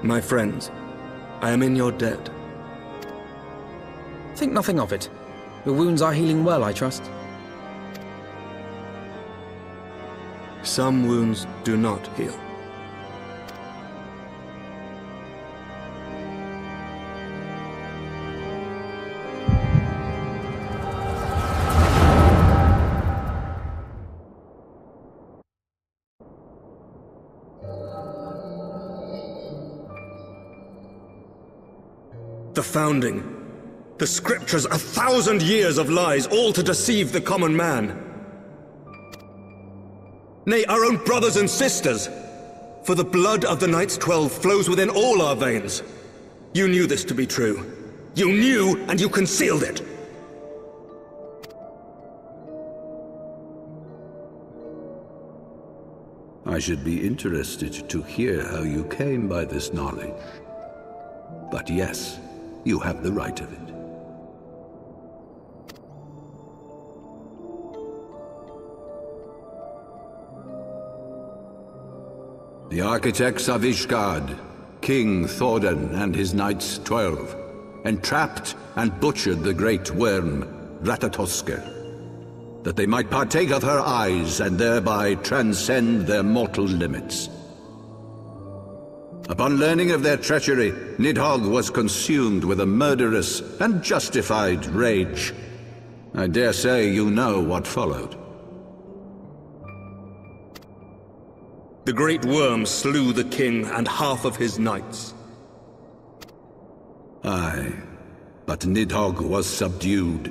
My friends, I am in your debt. Think nothing of it. Your wounds are healing well, I trust. Some wounds do not heal. The Founding. The Scriptures, 1,000 years of lies, all to deceive the common man. Nay, our own brothers and sisters. For the blood of the Knights 12 flows within all our veins. You knew this to be true. You knew, and you concealed it. I should be interested to hear how you came by this knowledge. But yes, you have the right of it. The architects of Ishgard, King Thordan and his Knights 12, entrapped and butchered the great worm, Ratatoskr, that they might partake of her eyes and thereby transcend their mortal limits. Upon learning of their treachery, Nidhogg was consumed with a murderous and justified rage. I dare say you know what followed. The great worm slew the king and half of his knights. Aye, but Nidhogg was subdued,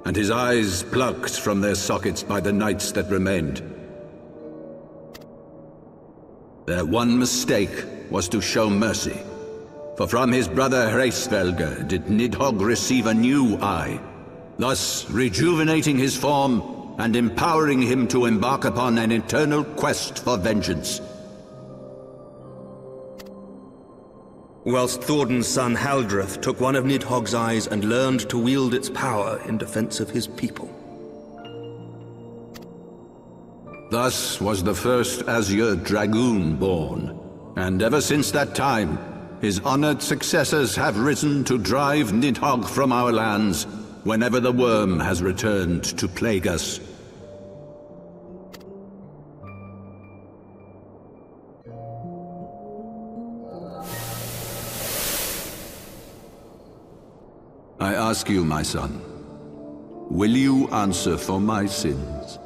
and his eyes plucked from their sockets by the knights that remained. Their one mistake was to show mercy, for from his brother Hreysvelgr did Nidhogg receive a new eye, thus rejuvenating his form and empowering him to embark upon an eternal quest for vengeance. Whilst Thordan's son Haldreth took one of Nidhogg's eyes and learned to wield its power in defense of his people. Thus was the first Azure Dragoon born, and ever since that time, his honored successors have risen to drive Nidhogg from our lands whenever the worm has returned to plague us. I ask you, my son, will you answer for my sins?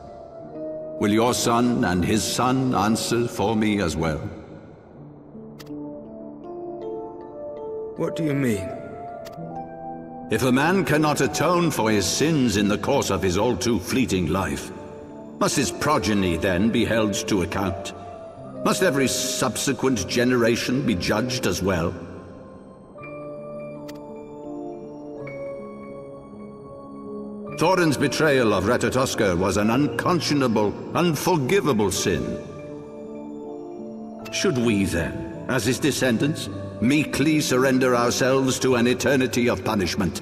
Will your son and his son answer for me as well? What do you mean? If a man cannot atone for his sins in the course of his all-too-fleeting life, must his progeny then be held to account? Must every subsequent generation be judged as well? Thordan's betrayal of Ratatoskr was an unconscionable, unforgivable sin. Should we then, as his descendants, meekly surrender ourselves to an eternity of punishment?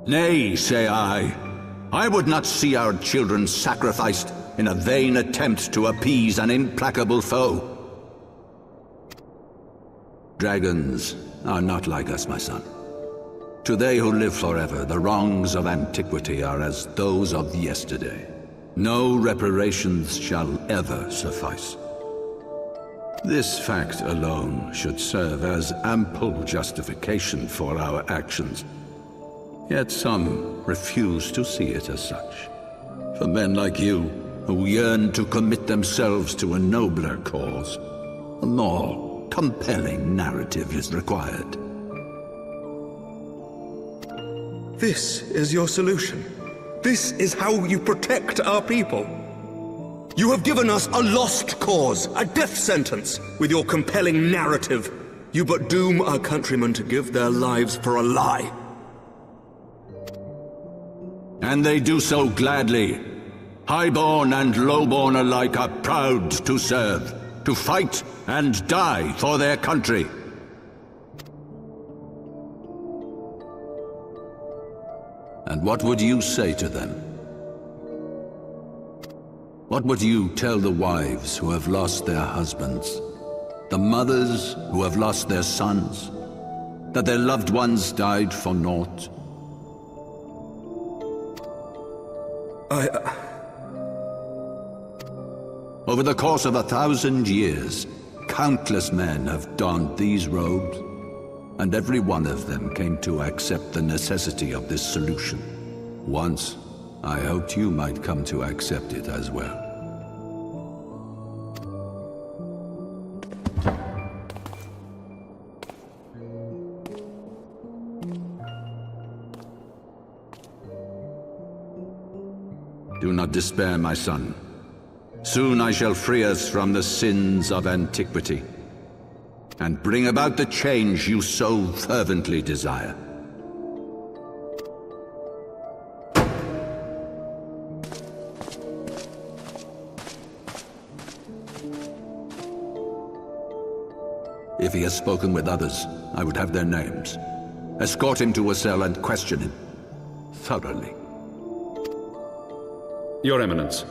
Nay, say I. I would not see our children sacrificed in a vain attempt to appease an implacable foe. Dragons are not like us, my son. To they who live forever, the wrongs of antiquity are as those of yesterday. No reparations shall ever suffice. This fact alone should serve as ample justification for our actions. Yet some refuse to see it as such. For men like you, who yearn to commit themselves to a nobler cause, a more compelling narrative is required. This is your solution. This is how you protect our people. You have given us a lost cause, a death sentence. With your compelling narrative, you but doom our countrymen to give their lives for a lie. And they do so gladly. Highborn and lowborn alike are proud to serve, to fight and die for their country. And what would you say to them? What would you tell the wives who have lost their husbands? The mothers who have lost their sons? That their loved ones died for naught? Over the course of 1,000 years, countless men have donned these robes, and every one of them came to accept the necessity of this solution. Once, I hoped you might come to accept it as well. Do not despair, my son. Soon I shall free us from the sins of antiquity, and bring about the change you so fervently desire. If he has spoken with others, I would have their names. Escort him to a cell and question him thoroughly. Your Eminence.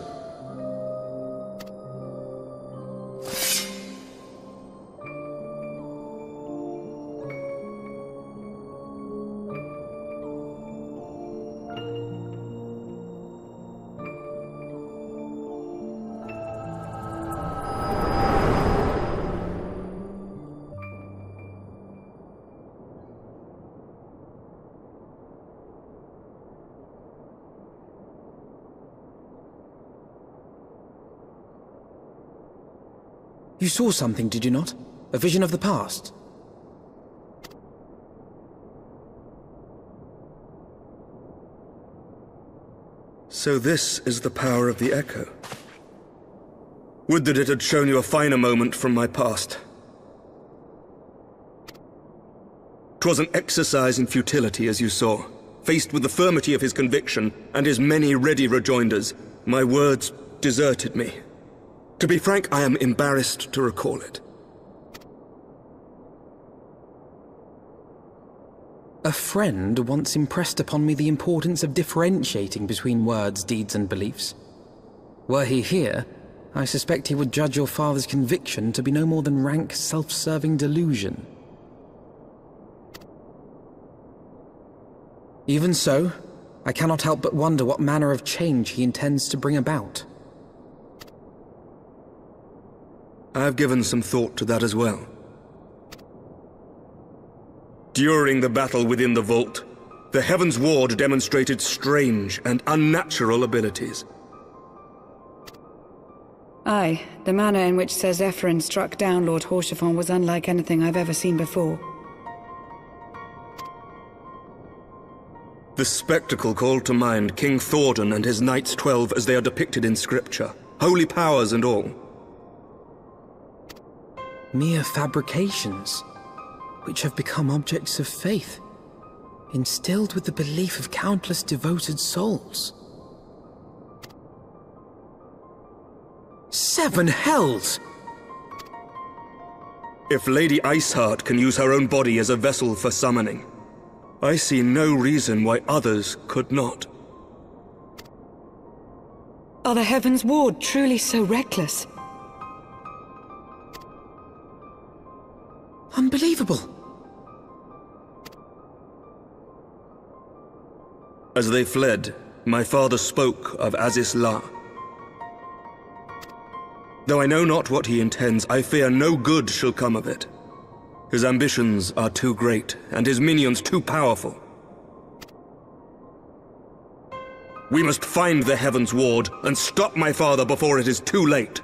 You saw something, did you not? A vision of the past? So this is the power of the Echo. Would that it had shown you a finer moment from my past. 'Twas an exercise in futility, as you saw. Faced with the firmity of his conviction and his many ready rejoinders, my words deserted me. To be frank, I am embarrassed to recall it. A friend once impressed upon me the importance of differentiating between words, deeds, and beliefs. Were he here, I suspect he would judge your father's conviction to be no more than rank, self-serving delusion. Even so, I cannot help but wonder what manner of change he intends to bring about. I have given some thought to that as well. During the battle within the vault, the Heavensward demonstrated strange and unnatural abilities. Aye, the manner in which Sir Zephyrin struck down Lord Haurchefant was unlike anything I've ever seen before. The spectacle called to mind King Thordan and his Knights 12 as they are depicted in scripture, holy powers and all. Mere fabrications, which have become objects of faith, instilled with the belief of countless devoted souls. 7 hells! If Lady Iceheart can use her own body as a vessel for summoning, I see no reason why others could not. Are the Heavensward truly so reckless? Unbelievable! As they fled, my father spoke of Azis La. Though I know not what he intends, I fear no good shall come of it. His ambitions are too great, and his minions too powerful. We must find the Heavensward and stop my father before it is too late.